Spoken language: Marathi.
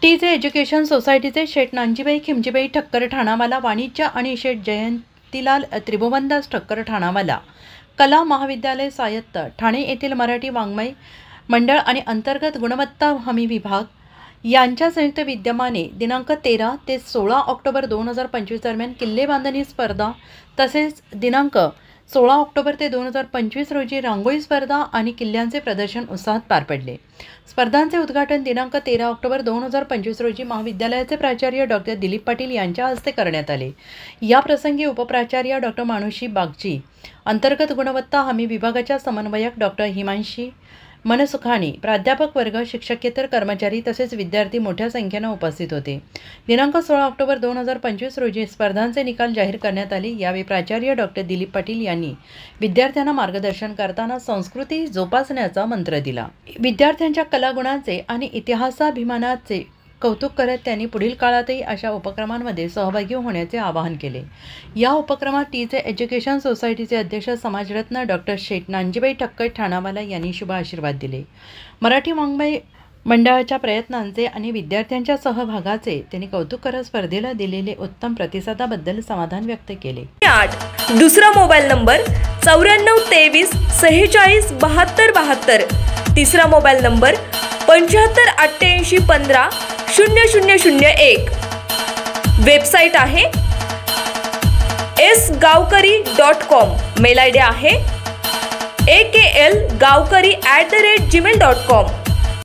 टीचे एज्युकेशन सोसायटीचे शेठ नानजीबाई खिमजीबाई ठक्कर ठाणावाला, वाणिज्य आणि शेठ जयंतीलाल त्रिभुवनदास ठक्कर ठाणावाला, कला महाविद्यालय स्वायत्त ठाणे येथील मराठी वाङ्मय मंडळ आणि अंतर्गत गुणवत्ता हमी विभाग यांच्या संयुक्त विद्यमाने दिनांक 13 ते 16 ऑक्टोबर 2025 दरम्यान किल्ले बांधणी स्पर्धा तसेच दिनांक 16 ऑक्टोबर ते 2025 रोजी रांगोळी स्पर्धा आणि किल्ल्यांचे प्रदर्शन उत्साहात पार पडले। स्पर्धांचे उद्घाटन दिनांक 13 ऑक्टोबर 2025 रोजी महाविद्यालयाचे प्राचार्य डॉक्टर दिलीप पाटील यांच्या हस्ते करण्यात आले। या प्रसंगी उपप्राचार्य डॉक्टर मानुषी बागची, अंतर्गत गुणवत्ता हमी विभागाच्या समन्वयक डॉक्टर हिमांशी मनसुखानी, प्राध्यापक वर्ग, शिक्षकेतर कर्मचारी तसेच विद्यार्थी मोठ्या संख्येने उपस्थित होते। दिनांक 16 ऑक्टोबर 2025 रोजी स्पर्धांचे निकाल जाहीर करण्यात आले। यावेळी प्राचार्य डॉक्टर दिलीप पाटील यांनी विद्यार्थ्यांना मार्गदर्शन करताना संस्कृती जोपासण्याचा मंत्र दिला। विद्यार्थ्यांच्या कलागुणांचे आणि इतिहासाभिमानाचे कौतुक करत त्यांनी पुढील काळातही अशा उपक्रमांमध्ये सहभागी होण्याचे आवाहन केले। या उपक्रमात टीचे एज्युकेशन सोसायटीचे अध्यक्ष समाजरत्न डॉक्टर शेठ नानजीबाई ठक्कर ठाणावाला यांनी शुभ आशीर्वाद दिले। मराठी वाङ्मय मंडळाच्या प्रयत्नांचे आणि विद्यार्थ्यांच्या सहभागाचे त्यांनी कौतुक करत स्पर्धेला दिलेले उत्तम प्रतिसादाबद्दल समाधान व्यक्त केले। दुसरा मोबाईल नंबर 9423 46 72 72, तिसरा मोबाईल नंबर 75 88 15 0001। वेबसाईट आहे sgavkari.com। मेल आयडी आहे aklgavkari@gmail.com।